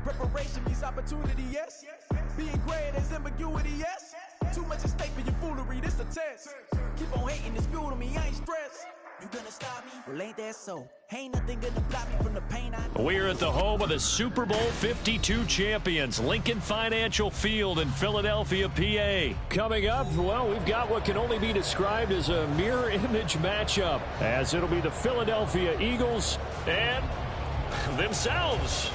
Preparation means opportunity, yes. Being great is ambiguity, yes. Too much at stake for your foolery, this a test. Keep on hating, it's fuel to me, I ain't stressed. You gonna stop me? Well, ain't that so? Ain't nothing gonna block me from the pain I... We're at the home of the Super Bowl 52 champions, Lincoln Financial Field in Philadelphia, PA. Coming up, well, we've got what can only be described as a mirror image matchup, as it'll be the Philadelphia Eagles and themselves.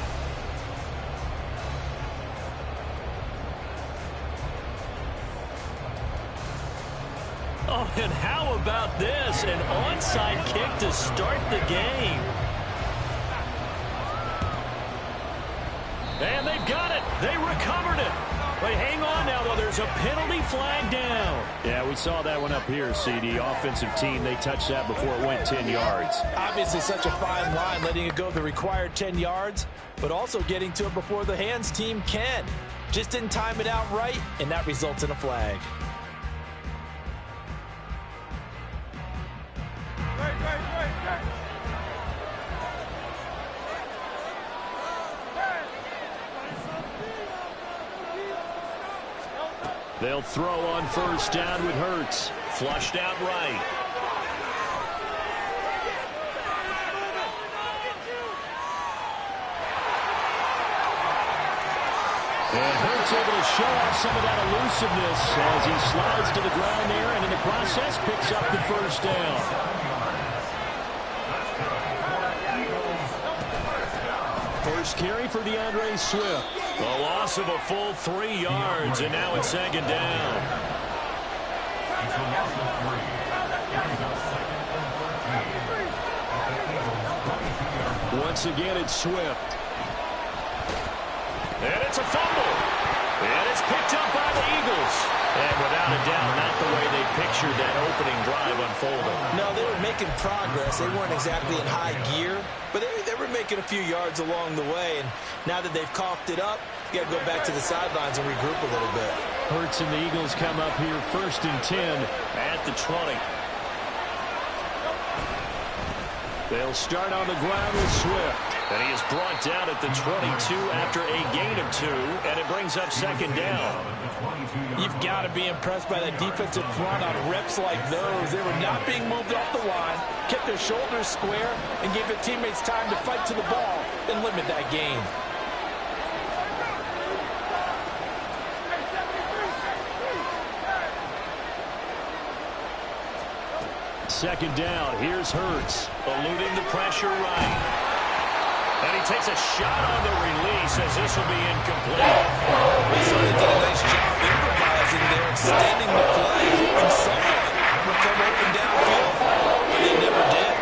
Oh, and how about this? An onside kick to start the game. And they've got it. They recovered it. But hang on now, though. There's a penalty flag down. Yeah, we saw that one up here, CD. Offensive team, they touched that before it went 10 yards. Obviously such a fine line, letting it go the required 10 yards, but also getting to it before the hands team can. Just didn't time it out right, and that results in a flag. They'll throw on first down with Hurts. Flushed out right. And Hurts able to show off some of that elusiveness as he slides to the ground there, and in the process picks up the first down. First carry for DeAndre Swift. A loss of a full 3 yards, and now it's second down. Once again, it's Swift. And it's a fumble. And it's picked up by the Eagles. And without a doubt, not the way they pictured that opening drive unfolding. No, they were making progress. They weren't exactly in high gear, but they were making a few yards along the way. And now that they've coughed it up, you got to go back to the sidelines and regroup a little bit. Hurts and the Eagles come up here 1st and 10 at the 20. They'll start on the ground with Swift. And he is brought down at the 22 after a gain of 2, and it brings up second down. You've got to be impressed by that defensive front on reps like those. They were not being moved off the line, kept their shoulders square, and gave their teammates time to fight to the ball and limit that gain. Second down, here's Hurts, eluding the pressure right. And he takes a shot on the release as this will be incomplete. They certainly did a nice job improvising there, extending the play, and someone would come open downfield, but they never did.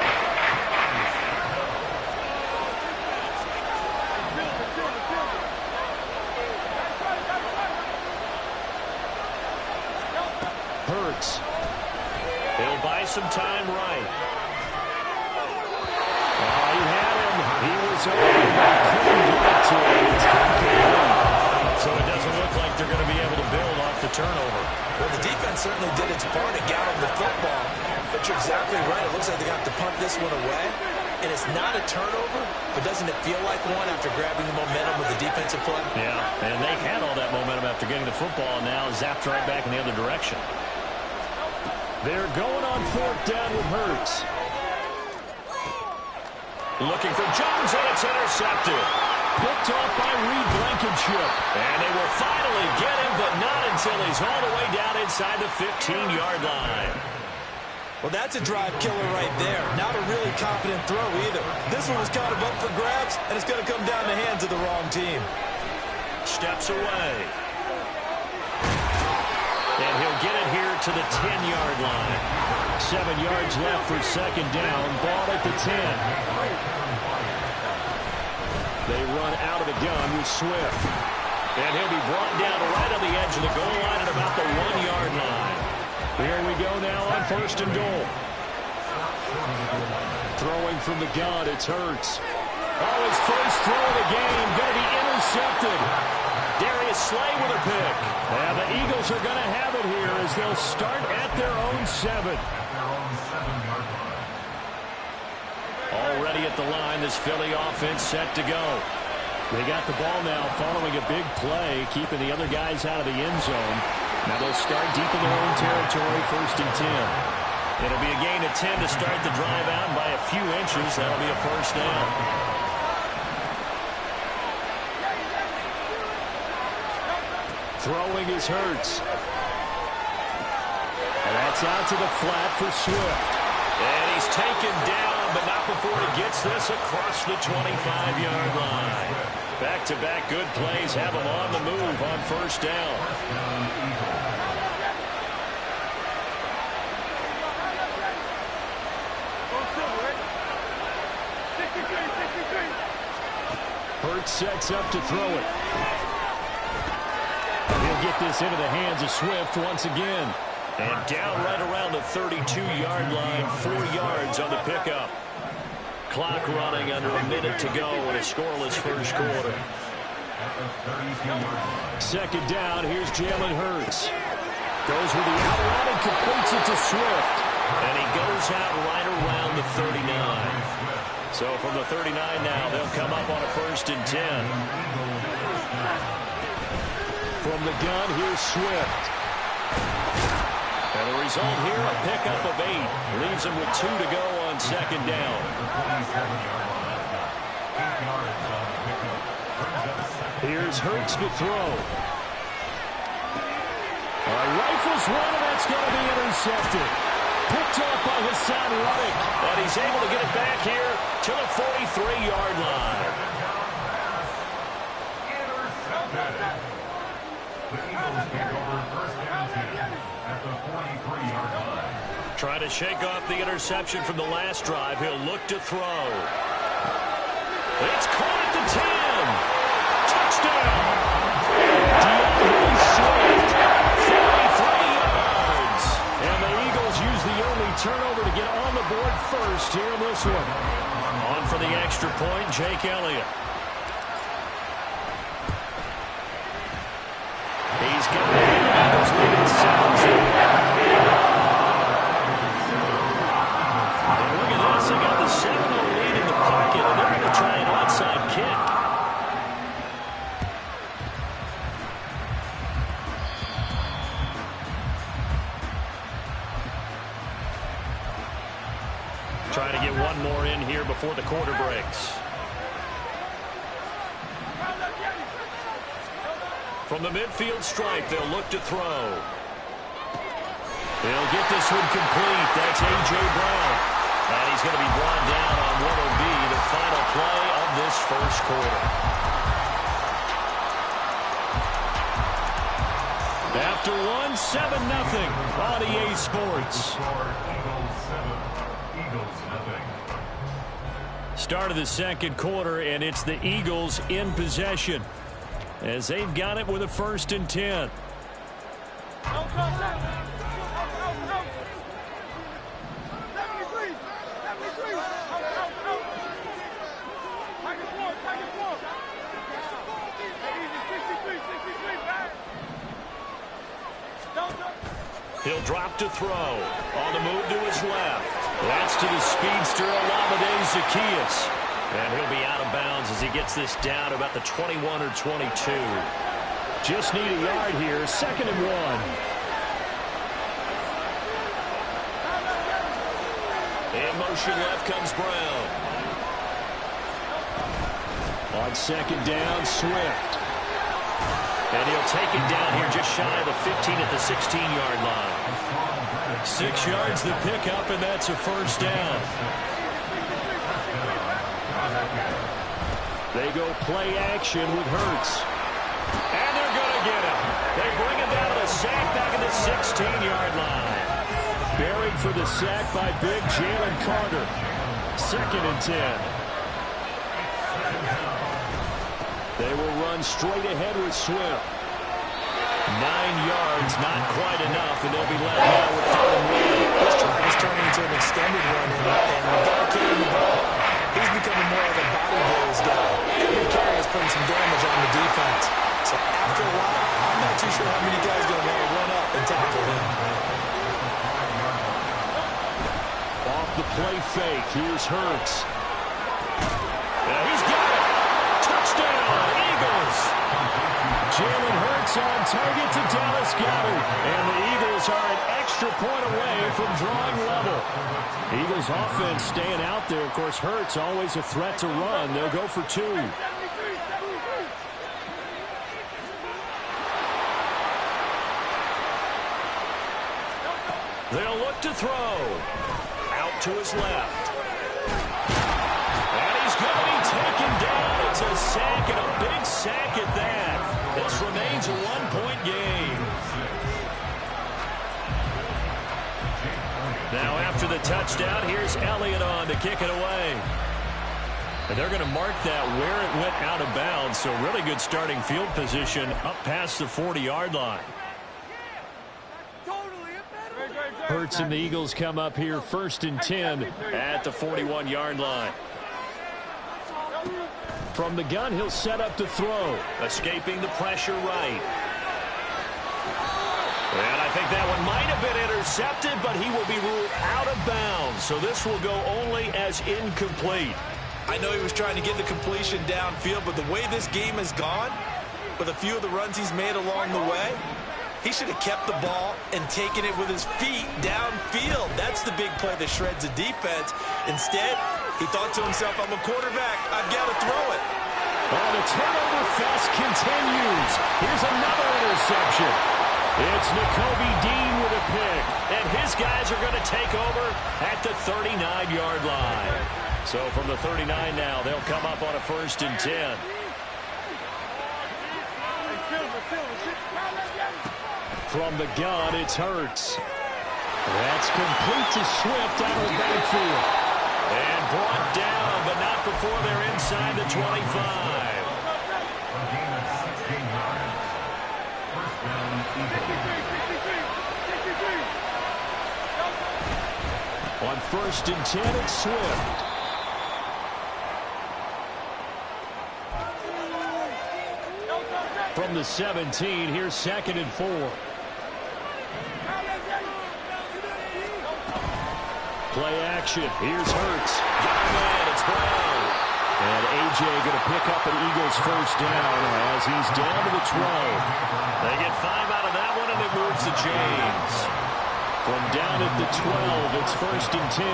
Hurts. He'll buy some time right. Oh, he had him. He was open, but couldn't get to it. It's incomplete. So it doesn't look like they're going to be able to build off the turnover. Well, the defense certainly did its part to get on the football. But you're exactly right. It looks like they're going to have to punt this one away. And it's not a turnover, but doesn't it feel like one after grabbing the momentum with the defensive play? Yeah, and they had all that momentum after getting the football, and now zapped right back in the other direction. They're going on 4th down with Hurts. Looking for Jones, and it's intercepted. Picked off by Reed Blankenship. And they will finally get him, but not until he's all the way down inside the 15-yard line. Well, that's a drive killer right there. Not a really confident throw either. This one was kind of up for grabs, and it's going to come down the hands of the wrong team. Steps away. And he'll get it here to the 10-yard line. 7 yards left for second down. Ball at the 10. They run out of the gun with Swift. And he'll be brought down right on the edge of the goal line at about the 1-yard line. Here we go now on 1st and goal. Throwing from the gun, it's Hurts. Oh, his first throw of the game going to be intercepted. Darius Slay with a pick. And the Eagles are going to have it here as they'll start at their own 7. Already at the line, this Philly offense set to go. They got the ball now following a big play, keeping the other guys out of the end zone. Now they'll start deep in their own territory, 1st and 10. It'll be a gain of 10 to start the drive out, and by a few inches, that'll be a first down. Throwing is Hurts. And that's out to the flat for Swift. And he's taken down, but not before he gets this across the 25-yard line. Back-to-back good plays have him on the move on 1st down. Hurts sets up to throw it. He'll get this into the hands of Swift once again. And down right around the 32-yard line, 4 yards on the pickup. Clock running under a minute to go in a scoreless first quarter. 2nd down, here's Jalen Hurts. Goes with the out route and completes it to Swift. And he goes out right around the 39. So from the 39 now, they'll come up on a 1st and 10. From the gun, here's Swift. And the result here, a pickup of 8. Leaves him with 2 to go on 2nd down. Here's Hurts to throw. Rifles one, and that's going to be intercepted. Picked off by Hassan Reddick. But he's able to get it back here to the 43-yard line. Trying to shake off the interception from the last drive. He'll look to throw. It's caught at the 10. Touchdown. DeAndre Swift, 43 yards. And the Eagles use the only turnover to get on the board first here in this one. On for the extra point, Jake Elliott. He's got it. Eagles leading 7-0. And look at this. They got the 7-0 lead in the pocket, and they're going to try an onside kick. Trying to get one more in here before the quarter breaks. From the midfield stripe, they'll look to throw. They'll get this one complete. That's A.J. Brown. And he's going to be brought down on what will be the final play of this first quarter. After one, 7-0 on EA Sports. Start of the second quarter, and it's the Eagles in possession as they've got it with a 1st and 10. He'll drop to throw. On the move to his left. That's to the speedster, Olamide Zaccheaus. And he'll be out of bounds as he gets this down about the 21 or 22. Just need a yard here. 2nd and 1. In motion left comes Brown. On 2nd down, Swift. And he'll take it down here just shy of the 15 at the 16-yard line. 6 yards the pickup, and that's a 1st down. They go play action with Hurts. And they're going to get him. They bring him down to the sack back at the 16-yard line. Buried for the sack by big Jalen Carter. 2nd and 10. They will run straight ahead with Swift. 9 yards, not quite enough, and they'll be left now with 3rd and 1. This drive is turning into an extended run, and the guy carrying the ball, he's becoming more of a body blows guy. Every carry is putting some damage on the defense. So after a while, I'm not too sure how many guys are going to want to run up and tackle him. Off the play fake, here's Hurts. He's got it. Touchdown. Jalen Hurts on target to Dallas Goedert. And the Eagles are an extra point away from drawing level. Eagles offense staying out there. Of course, Hurts always a threat to run. They'll go for 2. They'll look to throw. Out to his left. And he's going to be taken down. It's a sack, and a big sack at that. This remains a 1-point game. Now after the touchdown, here's Elliott on to kick it away. And they're going to mark that where it went out of bounds. So really good starting field position up past the 40-yard line. Hurts and the Eagles come up here 1st and 10 At the 41-yard line. From the gun, he'll set up to throw. Escaping the pressure right. And I think that one might have been intercepted, but he will be ruled out of bounds. So this will go only as incomplete. I know he was trying to get the completion downfield, but the way this game has gone, with a few of the runs he's made along the way, he should have kept the ball and taken it with his feet downfield. That's the big play that shreds the defense. Instead, he thought to himself, I'm a quarterback. I've got to throw it. Oh, the turnover fest continues. Here's another interception. It's Nakobe Dean with a pick. And his guys are going to take over at the 39-yard line. So from the 39 now, they'll come up on a 1st and 10. From the gun, it's Hurts. That's complete to Swift out of the backfield. And brought down, but not before they're inside the 25. On 1st and 10, it's Swift. From the 17, here's 2nd and 4. Play action. Here's Hurts. Got him in. It's Brown. And A.J. going to pick up an Eagles 1st down as he's down to the 12. They get 5 out of that one, and it moves to James. From down at the 12, it's 1st and 10.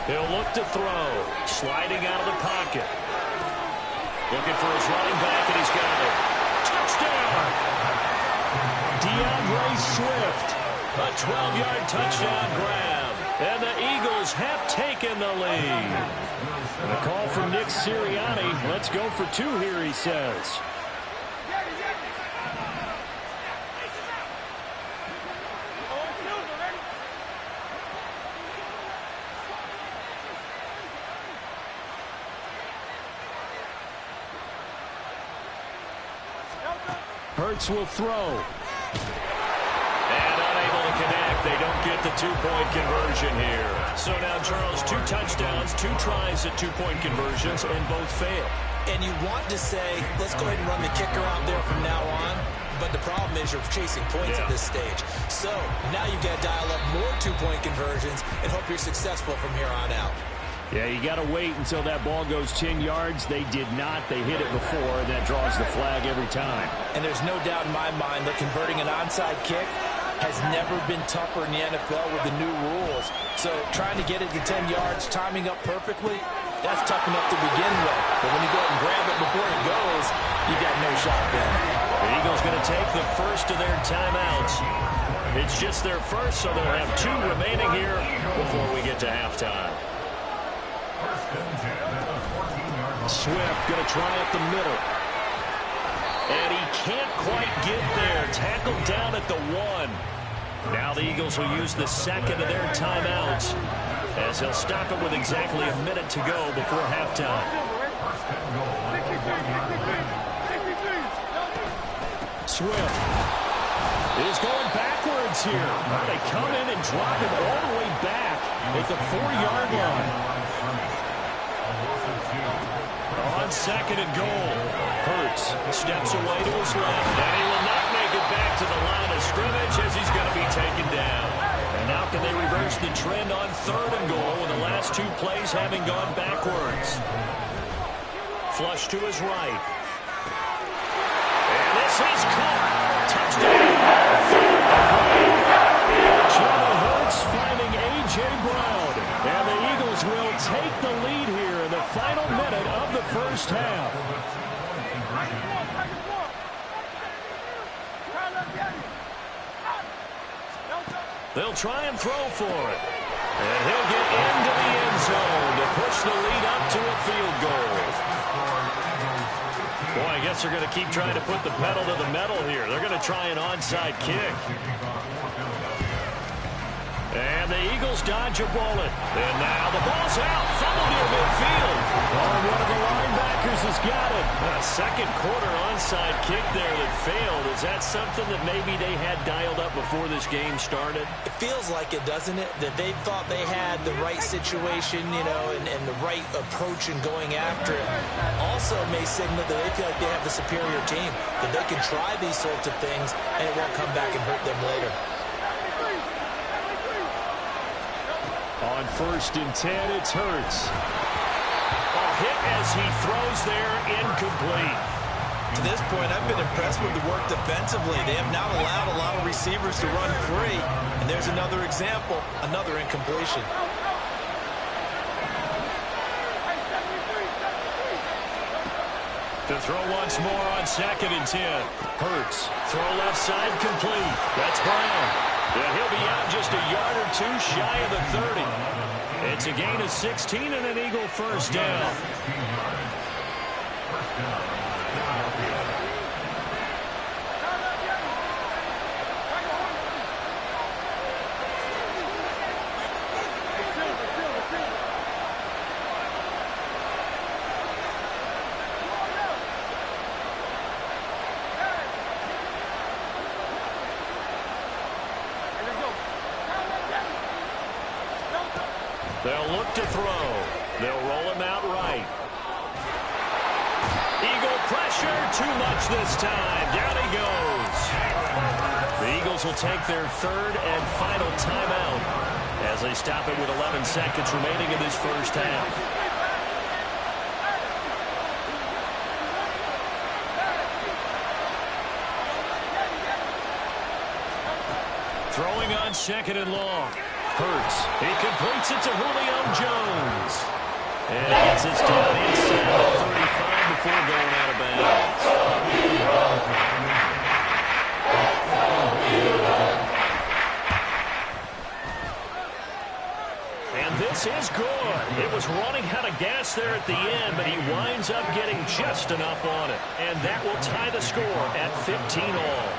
He'll look to throw. Sliding out of the pocket. Looking for his running back, and he's got it. Touchdown! DeAndre Swift. A 12-yard touchdown grab. And the Eagles have taken the lead. And a call from Nick Sirianni. Let's go for 2 here, he says. Hurts will throw. And unable to connect. They don't get the 2-point conversion here. So now, Charles, 2 touchdowns, 2 tries at 2-point conversions, and both fail. And you want to say, let's go ahead and run the kicker out there from now on. But the problem is you're chasing points at this stage. So now you've got to dial up more 2-point conversions and hope you're successful from here on out. Yeah, you got to wait until that ball goes 10 yards. They did not. They hit it before, and that draws the flag every time. And there's no doubt in my mind that converting an onside kick has never been tougher in the NFL with the new rules. So trying to get it to 10 yards, timing up perfectly, that's tough enough to begin with. But when you go and grab it before it goes, you got no shot then. The Eagles going to take the first of their timeouts. It's just their first, so they'll have 2 remaining here before we get to halftime. Swift going to try up the middle. And he can't quite get there. Tackled down at the 1. Now the Eagles will use the second of their timeouts as they'll stop it with exactly a minute to go before halftime. Swift is going backwards here. Well, they come in and drop him all the way back. at the 4-yard line. On second and goal, Hurts steps away to his left, and he will not make it back to the line of scrimmage as he's going to be taken down. And now can they reverse the trend on third and goal with the last 2 plays having gone backwards? Flush to his right. And this is caught. Touchdown. Jalen Hurts finding A.J. Brown. And the Eagles will take the lead here in the final minute of the first half. They'll try and throw for it. And he'll get into the end zone to push the lead up to a field goal. Boy, I guess they're going to keep trying to put the pedal to the metal here. They're going to try an onside kick. And the Eagles dodge a bullet. And now the ball's out. Fumble near midfield. Oh, one of the linebackers has got it. A second quarter onside kick there that failed. Is that something that maybe they had dialed up before this game started? It feels like it, doesn't it? That they thought they had the right situation, you know, and the right approach in going after it. Also may signal that they feel like they have the superior team, that they can try these sorts of things and it won't come back and hurt them later. On 1st and 10, it's Hurts. A hit as he throws there, incomplete. To this point, I've been impressed with the work defensively. They have not allowed a lot of receivers to run free. And there's another example, another incompletion. To throw once more on 2nd and 10. Hurts, throw left side complete. That's Brown. And he'll be out just a yard or 2 shy of the 30. It's a gain of 16 and an Eagle first down. They'll look to throw. They'll roll him out right. Eagle pressure, too much this time. Down he goes. The Eagles will take their 3rd and final timeout as they stop it with 11 seconds remaining in this first half. Throwing on 2nd and long. Hurts. He completes it to Julio Jones. And he gets this down inside the 35 before going out of bounds. And this is good. It was running out of gas there at the end, but he winds up getting just enough on it. And that will tie the score at 15-all.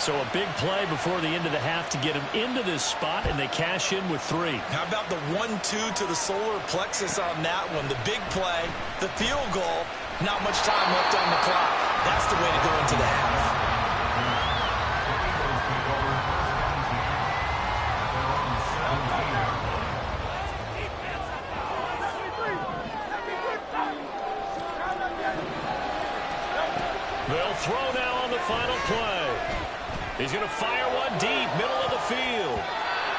So a big play before the end of the half to get him into this spot, and they cash in with 3. How about the 1-2 to the solar plexus on that one? The big play, the field goal, not much time left on the clock. That's the way to go into the half. They'll throw now on the final play. He's going to fire one deep, middle of the field.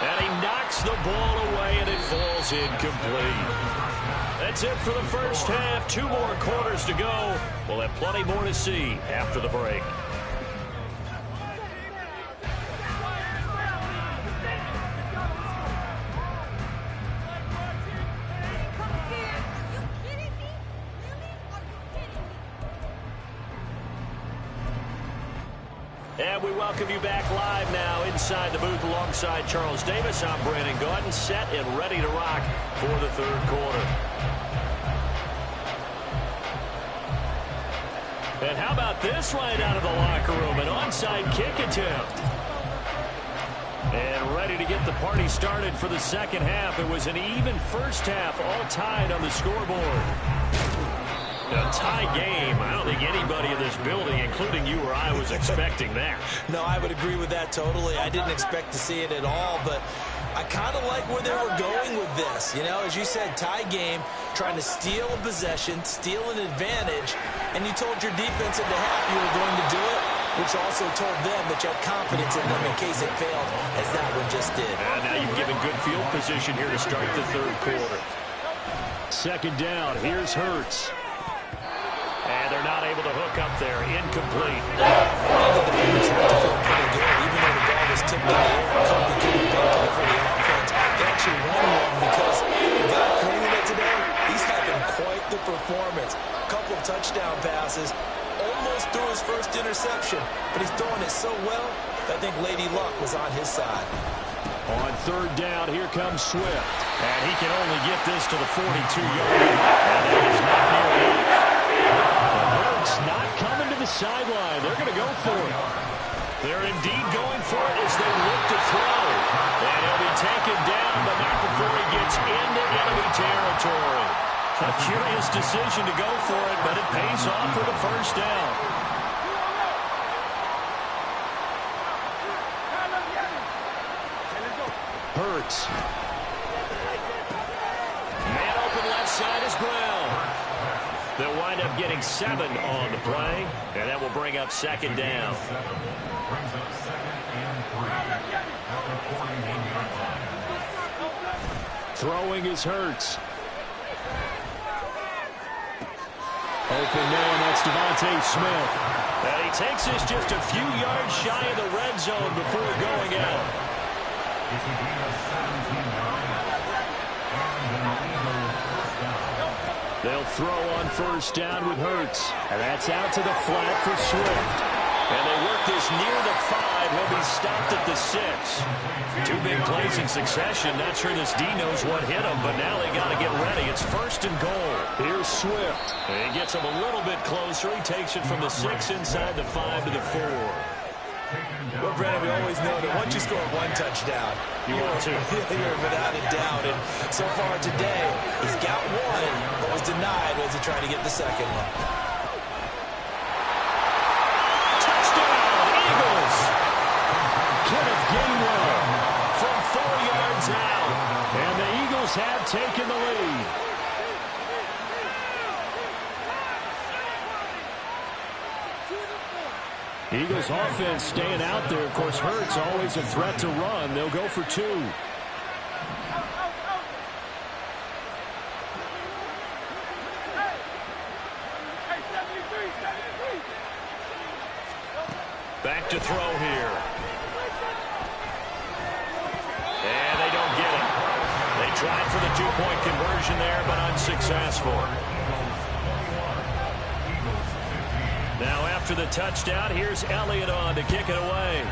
And he knocks the ball away, and it falls incomplete. That's it for the first half. 2 more quarters to go. We'll have plenty more to see after the break. And we welcome you back live now inside the booth alongside Charles Davis. I'm Brandon Gaudin, set and ready to rock for the 3rd quarter. And how about this right out of the locker room? An onside kick attempt. And ready to get the party started for the second half. It was an even first half, all tied on the scoreboard. A tie game. I don't think anybody in this building, including you or I, was expecting that. No, I would agree with that totally. I didn't expect to see it at all, but I kind of like where they were going with Yes, you know, as you said, tie game, trying to steal a possession, steal an advantage, and you told your defense at the half you were going to do it, which also told them that you had confidence in them in case it failed, as that one just did. And now you've given good field position here to start the third quarter. Second down, here's Hurts. And they're not able to hook up there. Incomplete. The defenders have to feel pretty good, even though the ball was tipped in the air. Could become a big play for the offense. They actually won one because the guy flinging it today, he's having quite the performance. A couple of touchdown passes, almost threw his first interception, but he's throwing it so well that I think Lady Luck was on his side. On third down, here comes Swift. And he can only get this to the 42-yard line. And that is not near enough. Hurts not coming to the sideline. They're going to go for it. They're indeed going for it as they look to throw. And he'll be taken down, but not before he gets into enemy territory. A curious decision to go for it, but it pays off for the first down. Hurts. Man open left side is Brown. They'll wind up getting 7 on the play, and that will bring up second down. Throwing is Hurts. Open man, that's Devontae Smith. And he takes this just a few yards shy of the red zone before going out. They'll throw on first down with Hurts. And that's out to the flat for Swift. And they work this near the 5. He'll be stopped at the 6. 2 big plays in succession. Not sure this D knows what hit him, but now they got to get ready. It's first and goal. Here's Swift. And he gets him a little bit closer. He takes it from the 6 inside the 5 to the 4. Well, Brandon, we always know that once you score one touchdown, you're without a doubt. And so far today, he's got one, but was denied as he tried to get the second one. Touchdown, Eagles! Kenneth Gainwell From 4 yards out. And the Eagles have taken the lead. Eagles offense staying out there. Of course, Hurts always a threat to run. They'll go for 2. Back to throw here. And they don't get it. They tried for the 2-point conversion there, but unsuccessful. Now after the touchdown, here's Elliott on to kick it away.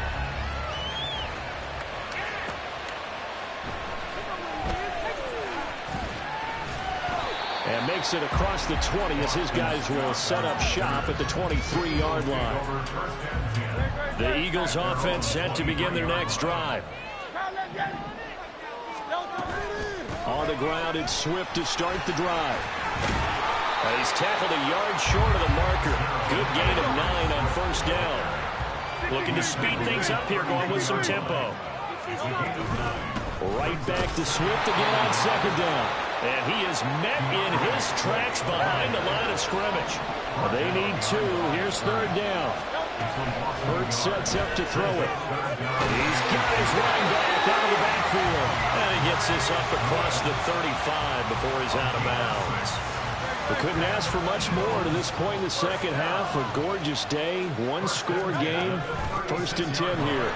And makes it across the 20 as his guys will set up shop at the 23-yard line. The Eagles offense set to begin their next drive. On the ground, it's Swift to start the drive. He's tackled a yard short of the marker. Good gain of 9 on first down. Looking to speed things up here, going with some tempo. Right back to Swift again on second down. And he is met in his tracks behind the line of scrimmage. They need 2. Here's third down. Hurts sets up to throw it. He's got his running back out of the backfield. And he gets this up across the 35 before he's out of bounds. We couldn't ask for much more to this point in the second half. A gorgeous day, 1-score game. First and 10 here.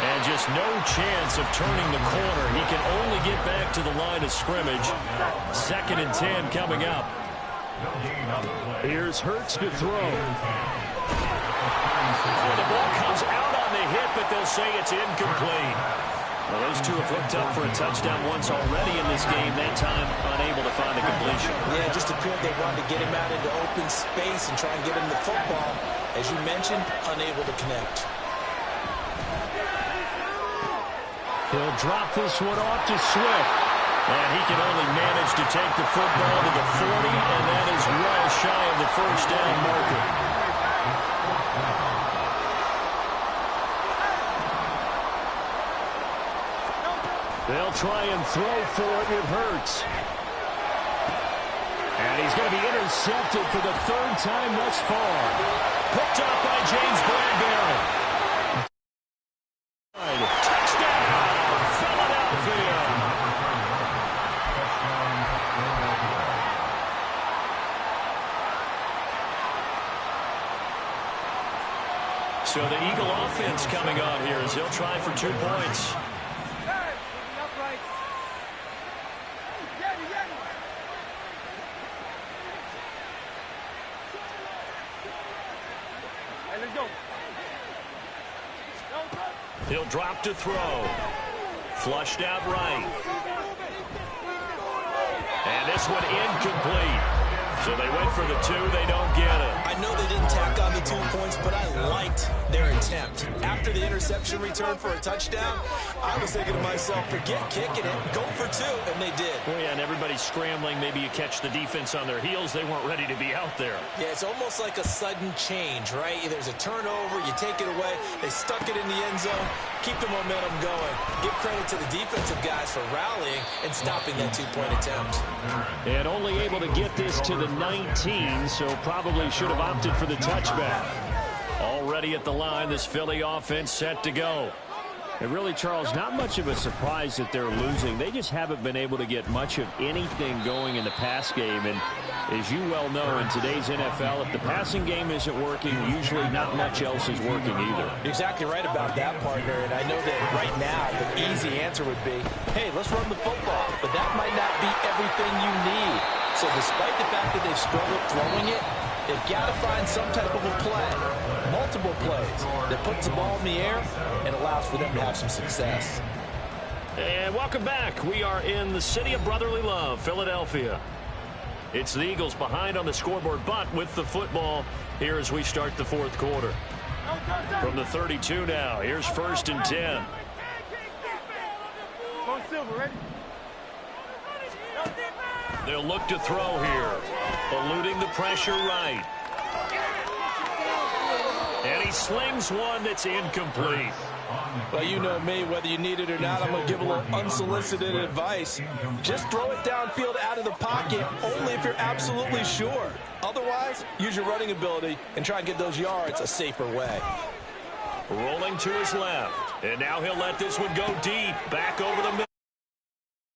And just no chance of turning the corner. He can only get back to the line of scrimmage. Second and 10 coming up. Here's Hurts to throw. And the ball comes out on the hit, but they'll say it's incomplete. Well, those two have hooked up for a touchdown once already in this game. That time, unable to find a completion. Yeah, just appeared they wanted to get him out into open space and try and get him the football. As you mentioned, unable to connect. He'll drop this one off to Swift. And he can only manage to take the football to the 40, and that is well shy of the first down marker. They'll try and throw for it with Hurts. And he's going to be intercepted for the third time thus far. Picked up by James Bradbury. Touchdown, Philadelphia. So the Eagle offense coming on here as he'll try for 2 points. He'll drop to throw. Flushed out right. And this one incomplete. So they went for the 2. They don't get it. I know they didn't tack on the 2 points, but I liked their attempt. After the interception return for a touchdown, I was thinking to myself, forget kicking it, go for 2, and they did. Oh, yeah, and everybody's scrambling. Maybe you catch the defense on their heels. They weren't ready to be out there. Yeah, it's almost like a sudden change, right? There's a turnover, you take it away, they stuck it in the end zone, keep the momentum going. Give credit to the defensive guys for rallying and stopping that 2-point attempt. And only able to get this to the 19, so probably should have opted for the touchback. Already at the line, this Philly offense set to go. And really, Charles, not much of a surprise that they're losing. They just haven't been able to get much of anything going in the pass game. And as you well know, in today's NFL, if the passing game isn't working, usually not much else is working either. You're exactly right about that, partner. And I know that right now the easy answer would be, hey, let's run the football. But that might not be everything you need. So despite the fact that they've struggled throwing it, they've got to find some type of a play, multiple plays, that puts the ball in the air and allows for them to have some success. And welcome back. We are in the city of brotherly love, Philadelphia. It's the Eagles behind on the scoreboard, but with the football here as we start the 4th quarter. From the 32 now, here's 1st and 10. They'll look to throw here, eluding the pressure right. And he slings one that's incomplete. Well, you know me, whether you need it or not, I'm going to give a little unsolicited advice. Just throw it downfield out of the pocket, only if you're absolutely sure. Otherwise, use your running ability and try and get those yards a safer way. Rolling to his left, and now he'll let this one go deep, back over the middle.